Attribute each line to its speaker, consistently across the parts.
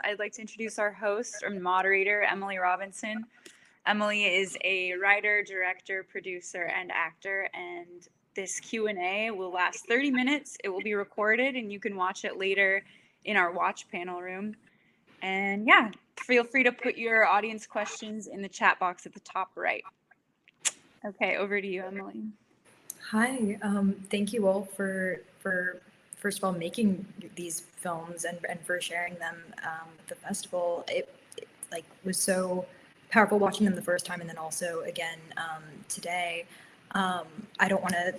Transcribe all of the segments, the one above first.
Speaker 1: I'd like to introduce our host and moderator, Emily Robinson. Emily is a writer, director, producer, and actor, and this Q&A will last 30 minutes. It will be recorded, and you can watch it later in our watch panel room. And yeah, feel free to put your audience questions in the chat box at the top right. Okay, over to you, Emily.
Speaker 2: Hi, thank you all for first of all making these films and for sharing them at the festival. It was so powerful watching them the first time, and then also again today. I don't want to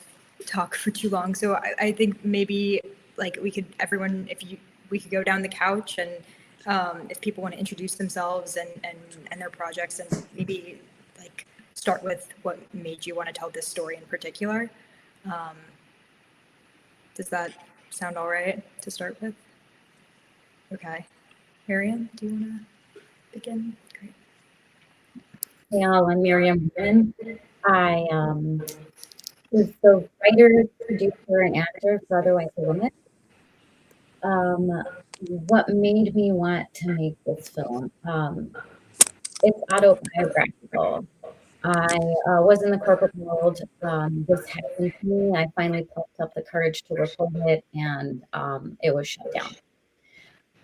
Speaker 2: talk for too long, so I think maybe we could we could go down the couch, and if people want to introduce themselves and their projects, and maybe start with what made you want to tell this story in particular. Does that sound all right to start with? Okay. Miriam, do you want to begin? Great.
Speaker 3: Hey all, I'm Miriam. I was the writer, producer, and actor for Otherwise a Woman. What made me want to make this film? It's autobiographical. I was in the corporate world. This happened to me. I finally plucked up the courage to record it, and it was shut down.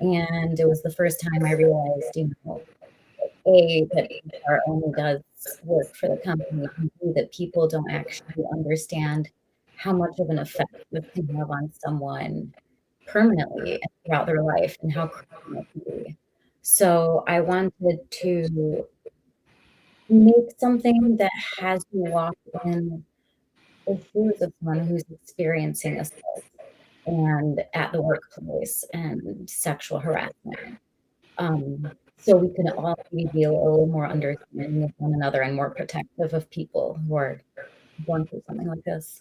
Speaker 3: And it was the first time I realized, that PR only does work for the company, and B, that people don't actually understand how much of an effect this can have on someone permanently and throughout their life, and how crushing it can be. So I wanted to make something that has you walk in the shoes of someone who's experiencing assault and at the workplace and sexual harassment. So we can all be a little more understanding of one another and more protective of people who are going through something like this.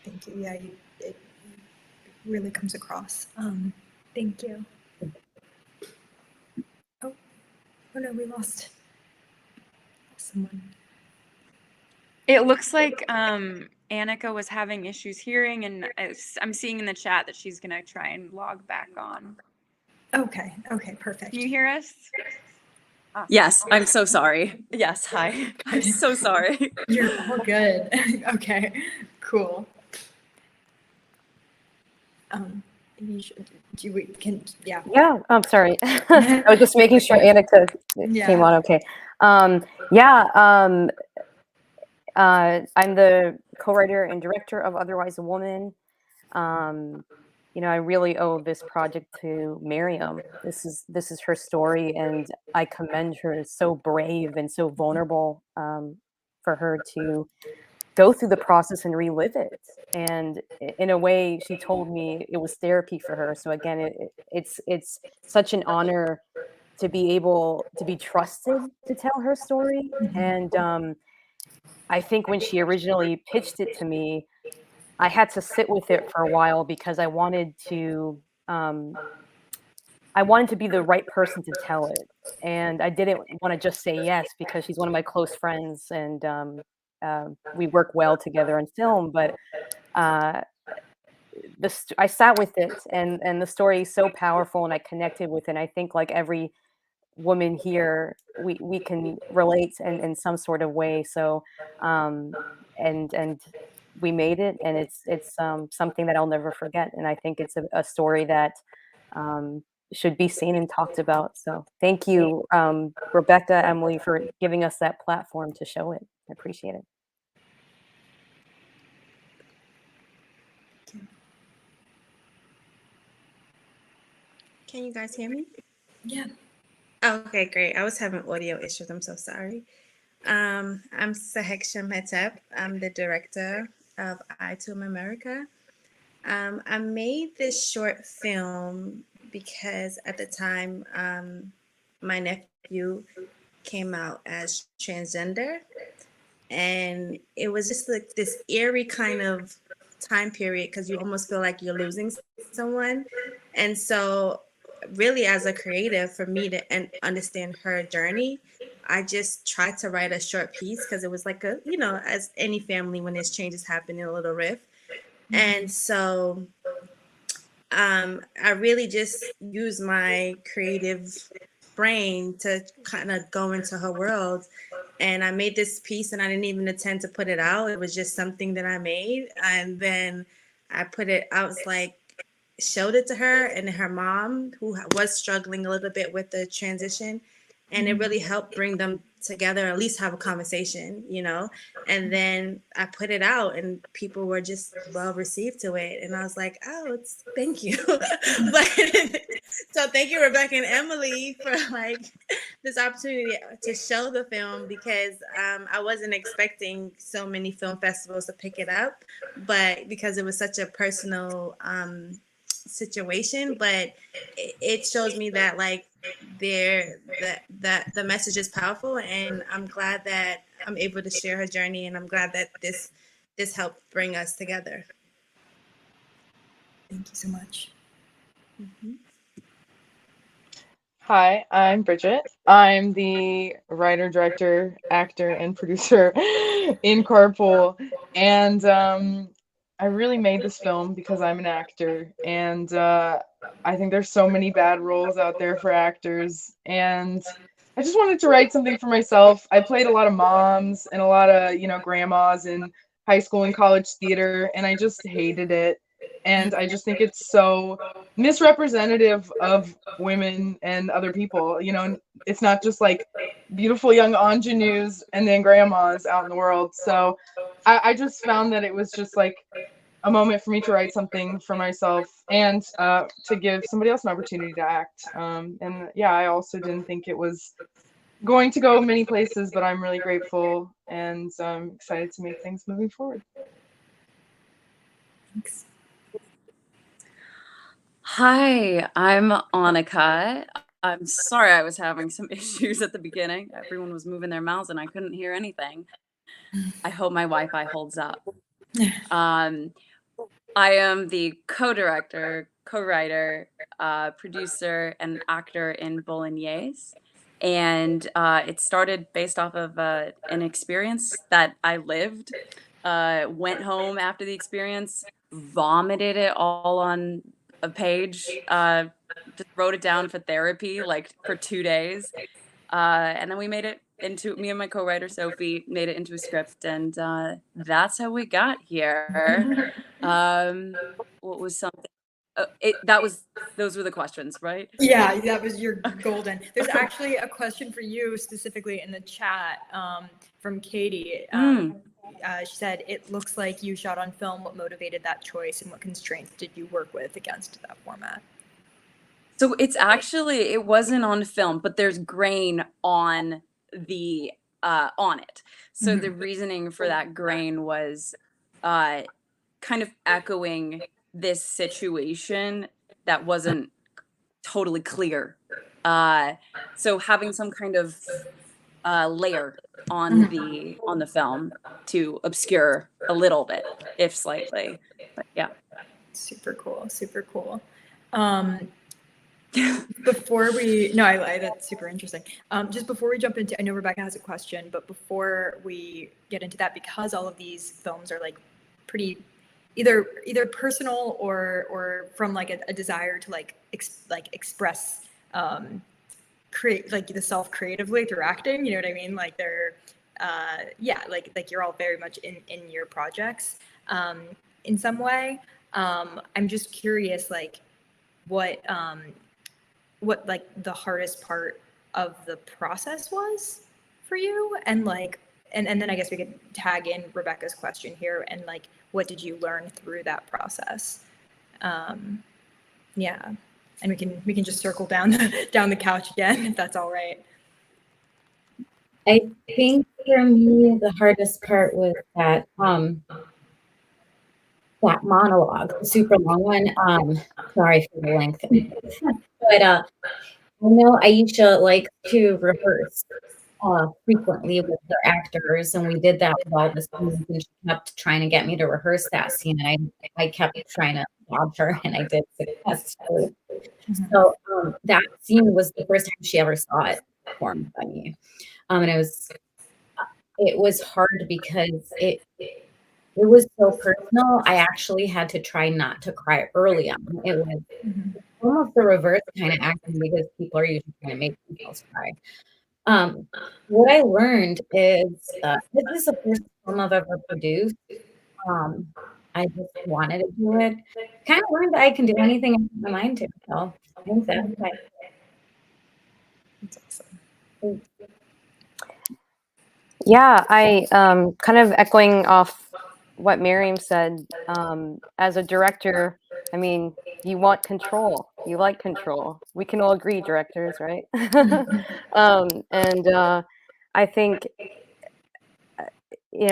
Speaker 2: Thank you. Yeah, it really comes across. Thank you. Oh no, we lost someone.
Speaker 1: It looks like Annika was having issues hearing, and I'm seeing in the chat that she's going to try and log back on.
Speaker 2: Okay, perfect.
Speaker 1: Can you hear us?
Speaker 4: Awesome. Yes, I'm so sorry. Yes, hi. I'm so sorry.
Speaker 2: You're all good. Okay, cool.
Speaker 5: Yeah, I'm sorry. I was just making sure Annika came on okay. I'm the co-writer and director of Otherwise a Woman. I really owe this project to Miriam. This is her story, and I commend her. It's so brave and so vulnerable for her to go through the process and relive it. And in a way, she told me it was therapy for her. So again, it's such an honor to be able to be trusted to tell her story. And I think when she originally pitched it to me, I had to sit with it for a while because I wanted to be the right person to tell it. And I didn't want to just say yes because she's one of my close friends, and we work well together in film. But I sat with it, and the story is so powerful, and I connected with it. And I think like every woman here, we can relate in some sort of way. So and we made it, and it's something that I'll never forget. And I think it's a story that should be seen and talked about. So thank you, Rebecca, Emily, for giving us that platform to show it. I appreciate it.
Speaker 4: Can you guys hear me?
Speaker 2: Yeah.
Speaker 4: Okay, great. I was having audio issues. I'm so sorry. I'm Sahek Shamhetep. I'm the director of iTunes America. I made this short film because at the time my nephew came out as transgender, and it was just like this eerie kind of time period because you almost feel like you're losing someone. And so really as a creative, for me to understand her journey, I just tried to write a short piece because it was like as any family, when there's changes happening, a little rift. And so I really just use my creative brain to kind of go into her world. And I made this piece and I didn't even intend to put it out. It was just something that I made. And then I was like, showed it to her and her mom, who was struggling a little bit with the transition. And it really helped bring them together, at least have a conversation, you know? And then I put it out and people were just well received to it. And I was like, oh, thank you. But so thank you, Rebecca and Emily, for like this opportunity to show the film, because I wasn't expecting so many film festivals to pick it up, but because it was such a personal situation, but it shows me that like that the message is powerful, and I'm glad that I'm able to share her journey, and I'm glad that this helped bring us together.
Speaker 2: Thank you so much.
Speaker 4: Mm-hmm.
Speaker 6: Hi, I'm Bridget. I'm the writer, director, actor, and producer in Carpool. And I really made this film because I'm an actor. And I think there's so many bad roles out there for actors. And I just wanted to write something for myself. I played a lot of moms and a lot of, grandmas in high school and college theater, and I just hated it. And I just think it's so misrepresentative of women and other people. It's not just like beautiful young ingenues and then grandmas out in the world. So I just found that it was just like a moment for me to write something for myself and to give somebody else an opportunity to act. And yeah, I also didn't think it was going to go many places, but I'm really grateful and excited to make things moving forward.
Speaker 2: Thanks.
Speaker 1: Hi, I'm Annika. I'm sorry I was having some issues at the beginning. Everyone was moving their mouths and I couldn't hear anything. I hope my Wi-Fi holds up. I am the co-director, co-writer, producer, and actor in Bolognese. And it started based off of an experience that I lived. Went home after the experience, vomited it all on a page, just wrote it down for therapy, like for 2 days. And then we made it into, me and my co-writer Sophie made it into a script, and that's how we got here. What was something? Those were the questions, right?
Speaker 2: Yeah, that was your golden. There's actually a question for you specifically in the chat from Katie. She said, it looks like you shot on film. What motivated that choice and what constraints did you work with against that format?
Speaker 1: So it wasn't on film, but there's grain on on it. So the reasoning for that grain was kind of echoing this situation that wasn't totally clear. So having some kind of layer on the film to obscure a little bit, if slightly. But yeah.
Speaker 2: Super cool. Super cool. Before we, no, that's super interesting. Just before we jump into, I know Rebecca has a question, but before we get into that, because all of these films are like pretty either personal or from like a desire to express create like the self creatively through acting, you know what I mean? Like they're like you're all very much in your projects in some way. I'm just curious, like what like the hardest part of the process was for you, and like and then I guess we could tag in Rebecca's question here, and like what did you learn through that process? Yeah, and we can just circle down the couch again if that's all right.
Speaker 3: I think for me the hardest part was that that monologue, the super long one. Sorry for the length, but I know Aisha likes to rehearse frequently with her actors, and we did that with all the scenes, and she kept trying to get me to rehearse that scene, and I kept trying to dodge her, and I did successfully. So that scene was the first time she ever saw it performed by me, and it was hard because it was so personal. I actually had to try not to cry early on. It was almost the reverse kind of acting because people are usually trying to make themselves cry. What I learned is this is the first film I've ever produced. Um, I just wanted to do it. Kind of learned that I can do anything I put my mind to. So I think that's why.
Speaker 2: That's awesome.
Speaker 5: Yeah, I kind of echoing off what Miriam said. As a director, I mean, you want control. You like control. We can all agree, directors, right? And I think,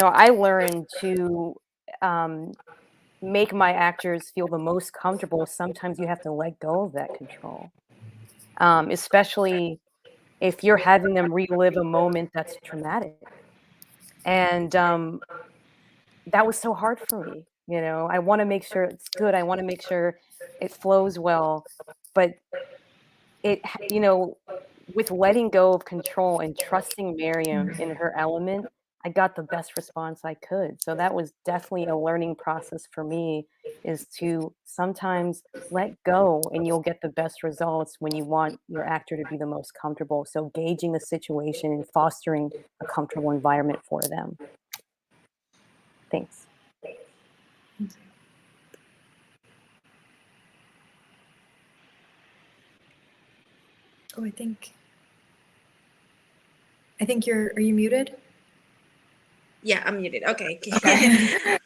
Speaker 5: I learned to make my actors feel the most comfortable. Sometimes you have to let go of that control, especially if you're having them relive a moment that's traumatic. And that was so hard for me. I want to make sure it's good. I want to make sure it flows well. But with letting go of control and trusting Miriam in her element, I got the best response I could. So that was definitely a learning process for me, is to sometimes let go and you'll get the best results when you want your actor to be the most comfortable. So gauging the situation and fostering a comfortable environment for them. Thanks.
Speaker 2: Oh, I think are you muted?
Speaker 4: Yeah, I'm muted. Okay.
Speaker 2: Okay.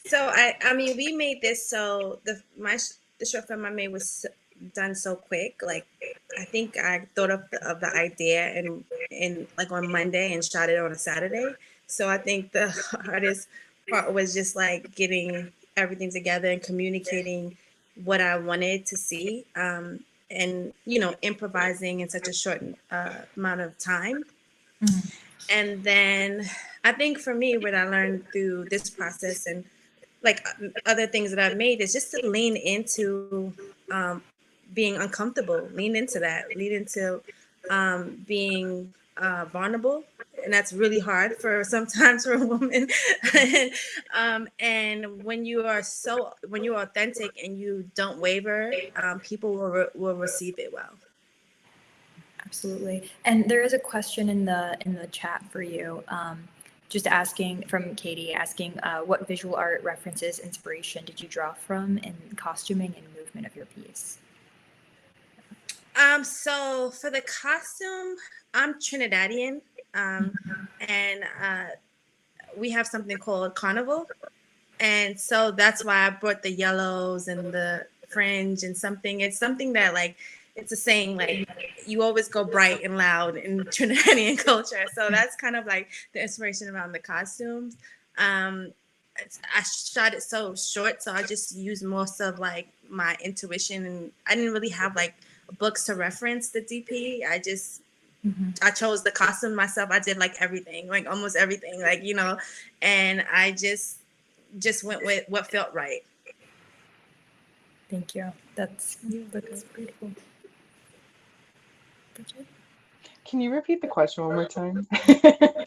Speaker 4: So I mean, we made this, so the short film I made was done so quick. Like, I think I thought of the idea and like on Monday and shot it on a Saturday. So I think the hardest part was just like getting everything together and communicating what I wanted to see, and improvising in such a short amount of time. And then I think for me, what I learned through this process and like other things that I've made is just to lean into um, being uncomfortable, lean into that, lean into being vulnerable. And that's really hard for sometimes for a woman. And when you're authentic and you don't waver, people will receive it well.
Speaker 2: Absolutely. And there is a question in the chat for you. Just asking from Katie, asking what visual art references, inspiration did you draw from in costuming and movement of your piece?
Speaker 4: So for the costume, I'm Trinidadian, and we have something called carnival, and so that's why I brought the yellows and the fringe and something. It's something that like it's a saying like you always go bright and loud in Trinidadian culture. So that's kind of like the inspiration around the costumes. Um, I shot it so short, so I just used most of like my intuition, and I didn't really have like books to reference the DP. I chose the costume myself. I did like everything, like almost everything, like and I just went with what felt right.
Speaker 2: Thank you. That's beautiful. Bridget?
Speaker 6: Can you repeat the question one more time?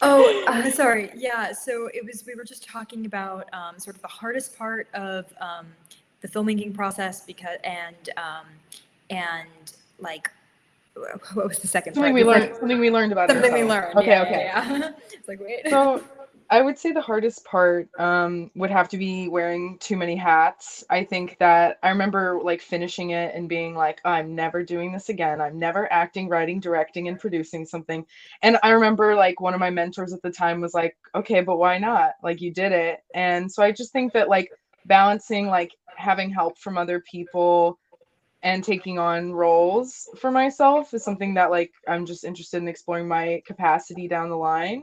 Speaker 2: Oh, sorry. Yeah. So we were just talking about sort of the hardest part of the filmmaking process and like, what was the second part?
Speaker 6: Something we learned about
Speaker 2: Something we
Speaker 6: ourselves.
Speaker 2: learned.
Speaker 6: Okay,
Speaker 2: Yeah,
Speaker 6: okay.
Speaker 2: yeah. It's like, wait.
Speaker 6: So I would say the hardest part would have to be wearing too many hats. I think that I remember like finishing it and being like, I'm never doing this again. I'm never acting, writing, directing, and producing something. And I remember like one of my mentors at the time was like, okay, but why not? Like you did it. And so I just think that like balancing like having help from other people and taking on roles for myself is something that like I'm just interested in exploring my capacity down the line.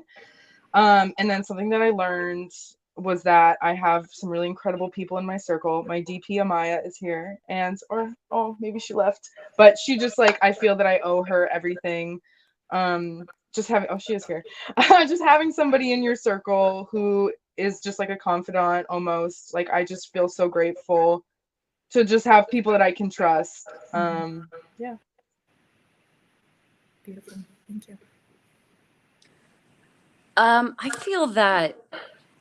Speaker 6: And then something that I learned was that I have some really incredible people in my circle. My DP Amaya is here, or oh, maybe she left, but she just like I feel that I owe her everything. Just having she is here. Just having somebody in your circle who is just like a confidant almost. Like I just feel so grateful to just have people that I can trust. Yeah.
Speaker 2: Beautiful. Thank you.
Speaker 7: I feel that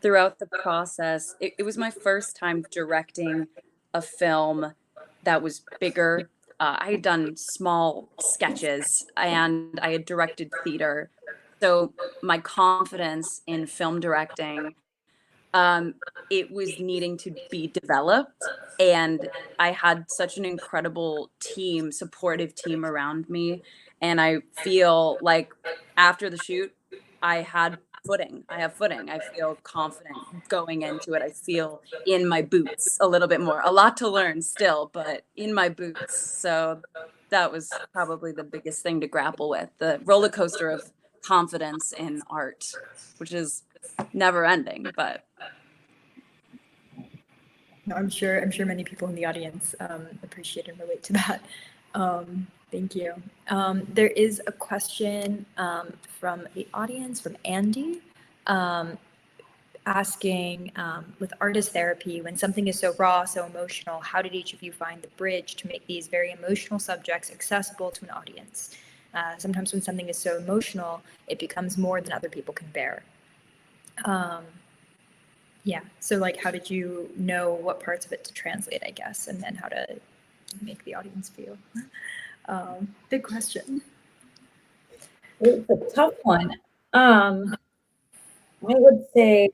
Speaker 7: throughout the process, it was my first time directing a film that was bigger. I had done small sketches and I had directed theater. So my confidence in film directing, um, it was needing to be developed. And I had such an incredible team, supportive team around me. And I feel like after the shoot, I had footing. I have footing. I feel confident going into it. I feel in my boots a little bit more. A lot to learn still, but in my boots. So that was probably the biggest thing to grapple with, the roller coaster of confidence in art, which is never ending, but
Speaker 2: No, I'm sure many people in the audience appreciate and relate to that. Thank you. There is a question from the audience, from Andy, asking, with artist therapy, when something is so raw, so emotional, how did each of you find the bridge to make these very emotional subjects accessible to an audience? Sometimes when something is so emotional, it becomes more than other people can bear. Yeah, so like, how did you know what parts of it to translate, I guess, and then how to make the audience feel? Big question.
Speaker 3: It's a tough one. I would say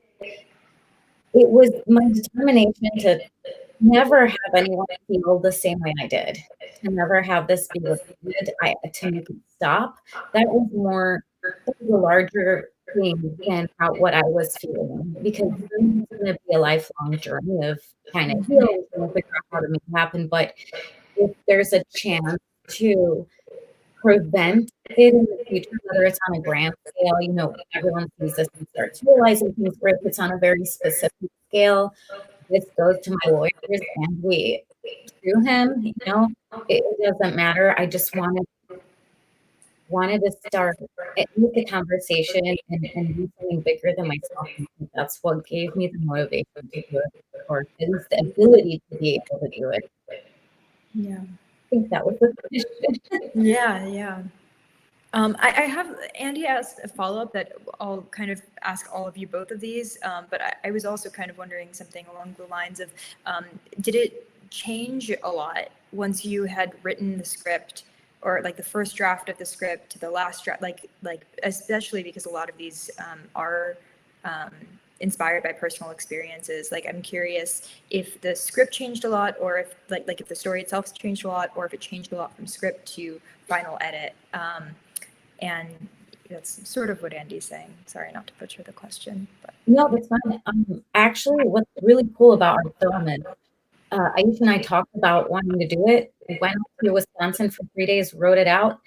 Speaker 3: it was my determination to never have anyone feel the same way I did, to never have this be repeated, to make it stop. That was more, that was a larger thing than what I was feeling, because it's going to be a lifelong journey of kind of healing and figure out how to make it happen. But if there's a chance to prevent it in the future, whether it's on a grand scale, you know, everyone sees this and starts realizing things, or if it's on a very specific scale, this goes to my lawyers and we sue him, you know, it doesn't matter. I just wanted to start with the conversation and do something bigger than myself. And that's what gave me the motivation to do it, or at least the ability to be able to do it.
Speaker 2: Yeah.
Speaker 3: I think that was the question.
Speaker 2: Yeah. I have, Andy asked a follow-up that I'll kind of ask all of you both of these, but I was also kind of wondering something along the lines of, did it change a lot once you had written the script, or like the first draft of the script to the last draft, like especially because a lot of these are inspired by personal experiences. Like, I'm curious if the script changed a lot, or if like if the story itself changed a lot, or if it changed a lot from script to final edit. And that's sort of what Andy's saying. Sorry not to butcher the question. But.
Speaker 3: No, that's fine. Actually, what's really cool about our film is Aisha and I talked about wanting to do it. We went to Wisconsin for 3 days, wrote it out.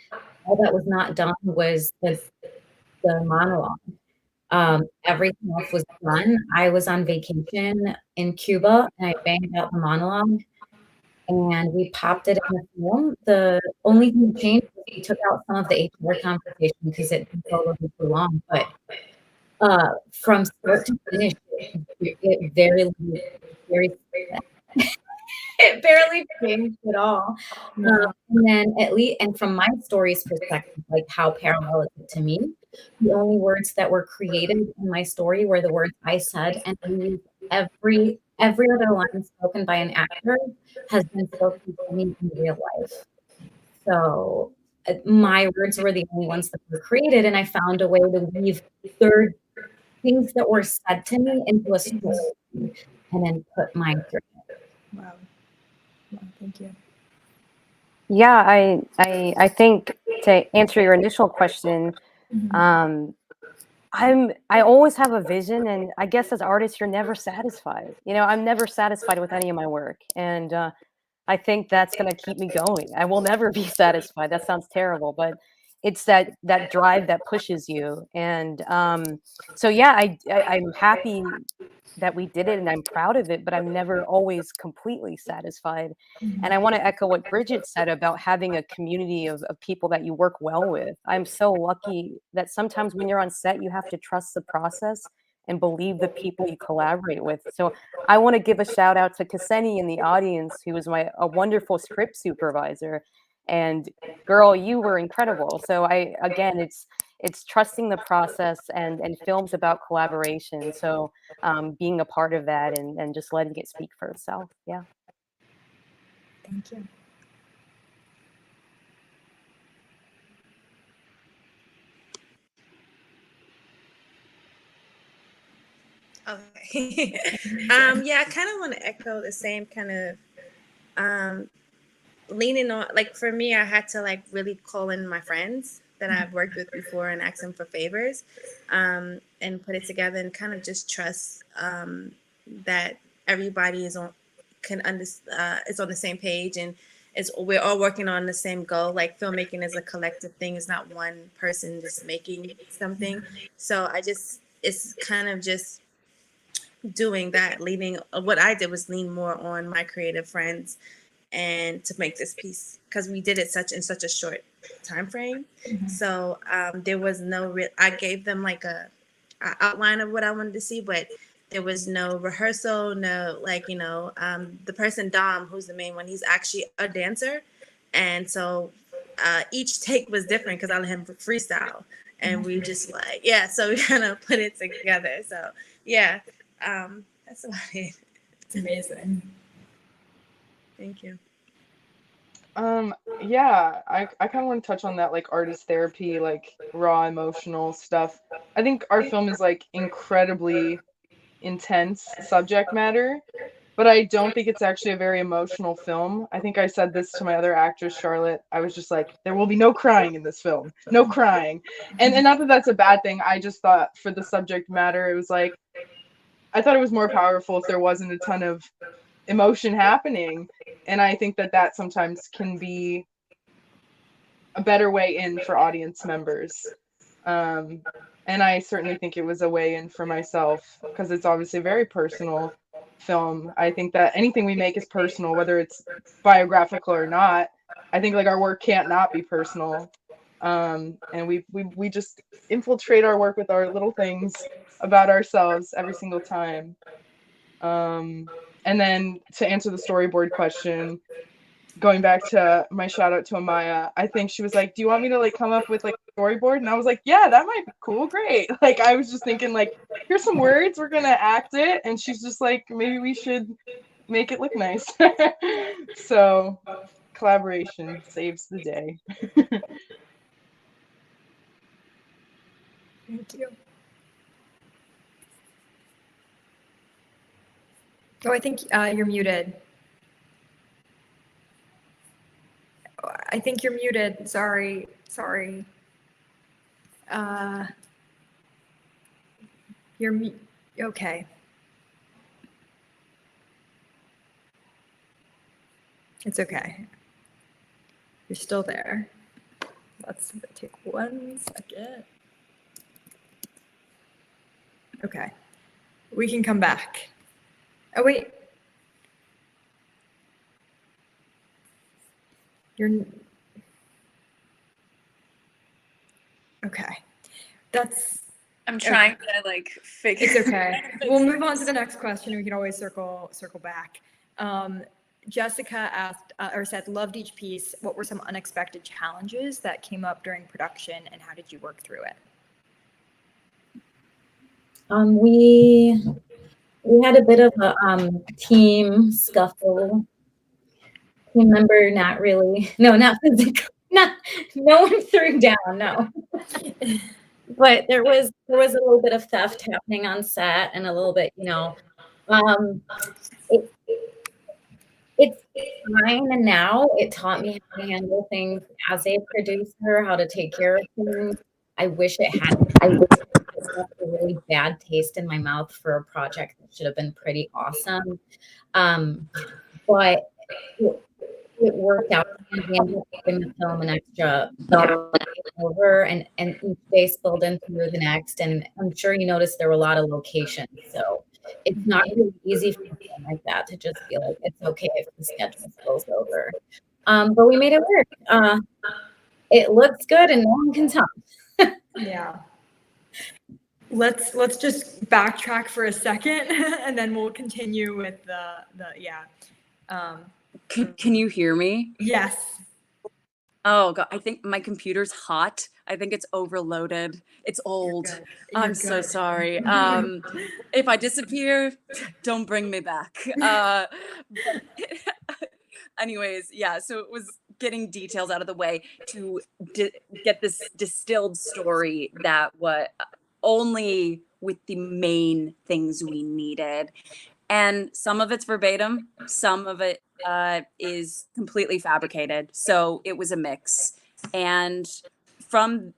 Speaker 3: All that was not done was the monologue. Everything else was done. I was on vacation in Cuba and I banged out the monologue and we popped it in the film. The only thing that changed was we took out some of the HR conversation because it took a little bit too long. But from start to finish, it very it barely changed at all. And then and from my story's perspective, like how parallel is it to me? The only words that were created in my story were the words I said, and I used every other line spoken by an actor has been spoken to me in real life. So my words were the only ones that were created, and I found a way to weave third things that were said to me into a story, and then put mine through it.
Speaker 2: Wow. Thank you.
Speaker 5: Yeah, I think to answer your initial question, I always have a vision, and I guess as artists, you're never satisfied. You know, I'm never satisfied with any of my work, and I think that's going to keep me going. I will never be satisfied. That sounds terrible, but it's that drive that pushes you. And so yeah, I'm happy that we did it, and I'm proud of it, but I'm never always completely satisfied. And I want to echo what Bridget said about having a community of people that you work well with. I'm so lucky that sometimes when you're on set, you have to trust the process and believe the people you collaborate with. So I want to give a shout out to Kseni in the audience, who was a wonderful script supervisor. And girl, you were incredible. So again, it's trusting the process, and film's about collaboration. So being a part of that, and just letting it speak for itself. Yeah.
Speaker 2: Thank you.
Speaker 4: Okay. Yeah, I kind of want to echo the same kind of leaning on, like for me, I had to like really call in my friends that I've worked with before and ask them for favors, and put it together and kind of just trust that everybody is on is on the same page, and we're all working on the same goal. Like filmmaking is a collective thing; it's not one person just making something. So it's kind of just doing that, leaning. What I did was lean more on my creative friends and to make this piece, because we did it in such a short time frame. So there was no real, I gave them like a outline of what I wanted to see, but there was no rehearsal, no, like, the person Dom, who's the main one, he's actually a dancer, and so each take was different because I let him freestyle, and we just like, yeah, so we kind of put it together. So yeah, that's about it.
Speaker 2: It's amazing.
Speaker 4: Thank you.
Speaker 6: Yeah, I kind of want to touch on that, like artist therapy, like raw emotional stuff. I think our film is like incredibly intense subject matter, but I don't think it's actually a very emotional film. I think I said this to my other actress, Charlotte. I was just like, there will be no crying in this film, no crying. And not that that's a bad thing. I just thought for the subject matter, it was like, I thought it was more powerful if there wasn't a ton of emotion happening. And I think that sometimes can be a better way in for audience members. And I certainly think it was a way in for myself, because it's obviously a very personal film. I think that anything we make is personal, whether it's biographical or not. I think like our work can't not be personal. And we just infiltrate our work with our little things about ourselves every single time. And then to answer the storyboard question, going back to my shout out to Amaya, I think she was like, do you want me to like come up with like a storyboard? And I was like, yeah, that might be cool. Great. Like, I was just thinking like, here's some words, we're going to act it. And she's just like, maybe we should make it look nice. So collaboration saves the day.
Speaker 2: Thank you. Oh, I think you're muted. I think you're muted. Sorry. You're okay. It's okay. You're still there. Let's take 1 second. Okay. We can come back. Oh, wait. You're okay.
Speaker 1: I'm trying to like figure.
Speaker 2: It's okay. We'll move on to the next question. We can always circle back. Jessica asked or said, loved each piece. What were some unexpected challenges that came up during production, and how did you work through it?
Speaker 3: We had a bit of a team scuffle. Team member, not really. No, not physical. No one threw down. No. But there was a little bit of theft happening on set, and a little bit, it's fine. And now it taught me how to handle things as a producer, how to take care of things. I wish it had. I left a really bad taste in my mouth for a project that should have been pretty awesome. But it worked out. And we ended up giving the film an extra over, and each day spilled into the next. And I'm sure you noticed there were a lot of locations. So it's not really easy for something like that to just be like, it's okay if the schedule spills over. But we made it work. It looks good and no one can tell.
Speaker 2: Yeah. Let's just backtrack for a second, and then we'll continue with the yeah.
Speaker 7: Can you hear me?
Speaker 2: Yes.
Speaker 7: Oh God, I think my computer's hot. I think it's overloaded. It's old.
Speaker 2: good.
Speaker 7: I'm
Speaker 2: You're
Speaker 7: so
Speaker 2: good.
Speaker 7: sorry. If I disappear, don't bring me back. But anyways, yeah, so it was getting details out of the way to get this distilled story that what only with the main things we needed. And some of it's verbatim, some of it is completely fabricated. So it was a mix. And from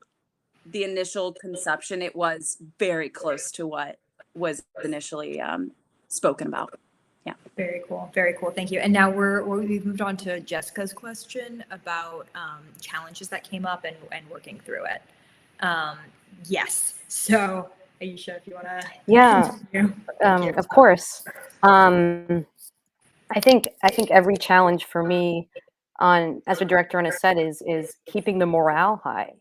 Speaker 7: the initial conception, it was very close to what was initially spoken about. Yeah.
Speaker 2: Very cool. Very cool. Thank you. And now we've moved on to Jessica's question about challenges that came up and working through it. Yes. So, Aisha, if you want to.
Speaker 5: Yeah,
Speaker 2: continue.
Speaker 5: of course. I think every challenge for me on as a director on a set is keeping the morale high.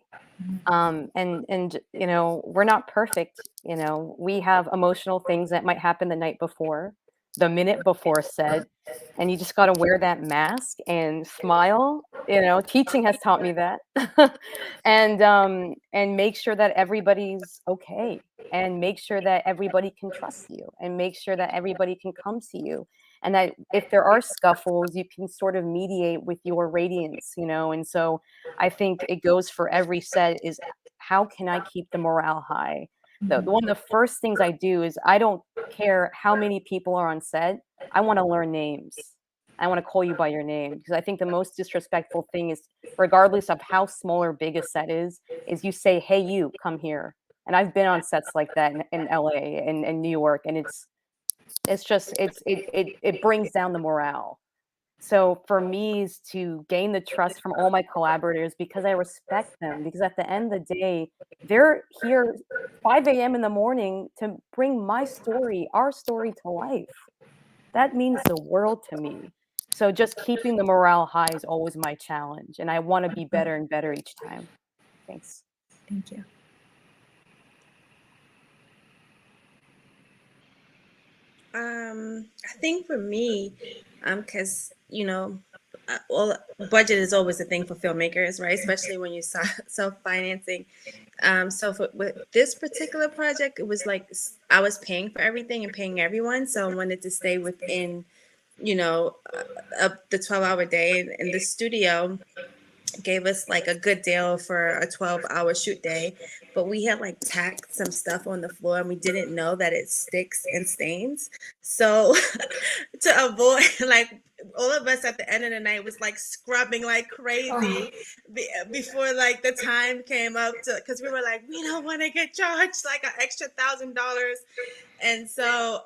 Speaker 5: And you know, we're not perfect. You know, we have emotional things that might happen the night before, the minute before set, and you just got to wear that mask and smile. You know, teaching has taught me that, and make sure that everybody's okay, and make sure that everybody can trust you, and make sure that everybody can come to you, and that if there are scuffles, you can sort of mediate with your radiance. You know, and so I think it goes for every set is how can I keep the morale high? One of the first things I do is I don't care how many people are on set. I want to learn names. I want to call you by your name because I think the most disrespectful thing is, regardless of how small or big a set is you say, "Hey, you, come here." And I've been on sets like that in LA and New York, and it brings down the morale. So for me is to gain the trust from all my collaborators because I respect them, because at the end of the day, they're here 5 a.m. in the morning to bring my story, our story to life. That means the world to me. So just keeping the morale high is always my challenge, and I want to be better and better each time. Thanks.
Speaker 2: Thank you.
Speaker 4: I think for me, because you know, well, budget is always a thing for filmmakers, right? Especially when you self-financing. So with this particular project, it was like I was paying for everything and paying everyone, so I wanted to stay within, you know, the 12-hour day, and the studio gave us like a good deal for a 12-hour shoot day, but we had like tacked some stuff on the floor and we didn't know that it sticks and stains. So to avoid like all of us at the end of the night was like scrubbing like crazy before like the time came up to, because we were like, we don't want to get charged like an extra $1,000. And so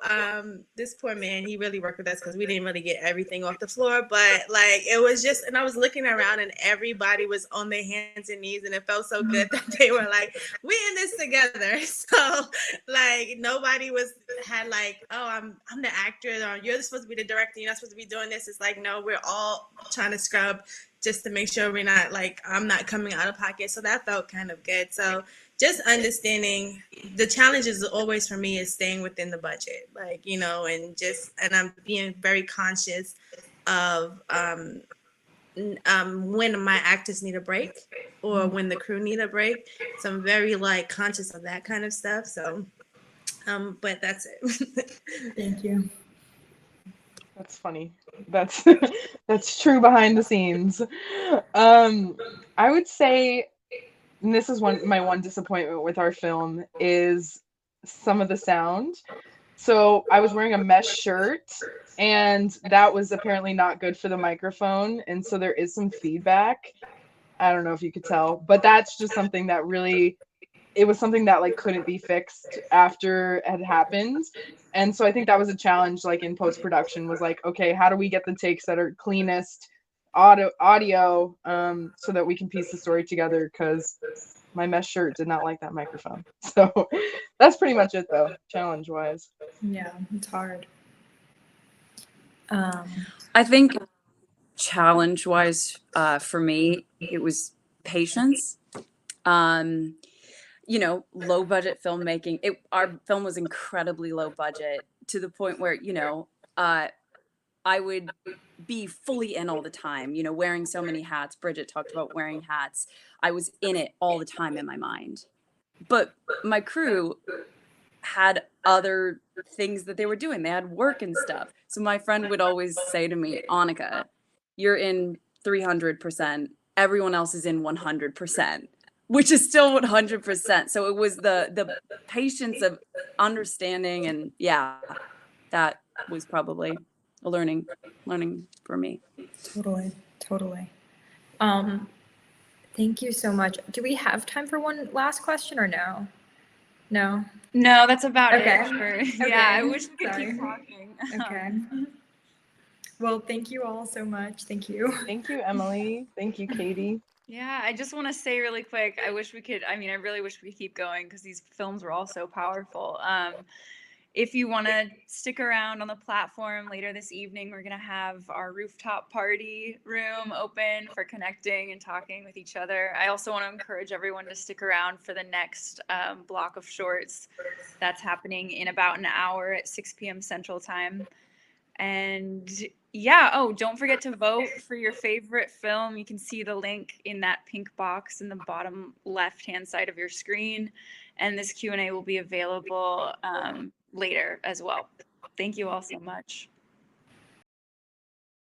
Speaker 4: this poor man, he really worked with us because we didn't really get everything off the floor. But like it was just, and I was looking around and everybody was on their hands and knees, and it felt so good that they were like, we in this together. So like nobody had like, oh, I'm the actor, or you're supposed to be the director, you're not supposed to be doing this. It's like, no, we're all trying to scrub just to make sure we're not like, I'm not coming out of pocket. So that felt kind of good. So just understanding the challenges always for me is staying within the budget, like, you know, and I'm being very conscious of when my actors need a break or when the crew need a break. So I'm very like conscious of that kind of stuff. So, but that's it.
Speaker 2: Thank you.
Speaker 6: That's funny. That's that's true behind the scenes. I would say, and this is my one disappointment with our film is some of the sound. So I was wearing a mesh shirt, and that was apparently not good for the microphone, and so there is some feedback. I don't know if you could tell, but that's just something that really, it was something that like couldn't be fixed after it had happened. And so I think that was a challenge, like in post-production, was like, okay, how do we get the takes that are cleanest audio so that we can piece the story together, because my mesh shirt did not like that microphone. So that's pretty much it though, challenge wise.
Speaker 2: Yeah, it's hard.
Speaker 7: I think challenge wise for me, it was patience. You know, low budget filmmaking. Our film was incredibly low budget to the point where, you know, I would be fully in all the time, wearing so many hats. Bridget talked about wearing hats. I was in it all the time in my mind. But my crew had other things that they were doing. They had work and stuff. So my friend would always say to me, Annika, you're in 300%. Everyone else is in 100%, which is still 100%. So it was the patience of understanding, and yeah, that was probably a learning for me.
Speaker 2: Totally. Thank you so much. Do we have time for one last question or no? No.
Speaker 1: No, that's about
Speaker 2: Okay.
Speaker 1: it.
Speaker 2: Okay.
Speaker 1: Yeah, I wish we could
Speaker 2: Sorry.
Speaker 1: keep talking.
Speaker 2: Okay. Well, thank you all so much. Thank you.
Speaker 6: Thank you, Emily. Thank you, Katie.
Speaker 1: Yeah, I just want to say really quick, I really wish we could keep going because these films were all so powerful. If you want to stick around on the platform later this evening, we're going to have our rooftop party room open for connecting and talking with each other. I also want to encourage everyone to stick around for the next block of shorts that's happening in about an hour at 6 p.m. Central Time. And yeah, don't forget to vote for your favorite film. You can see the link in that pink box in the bottom left-hand side of your screen. And this Q&A will be available later as well. Thank you all so much.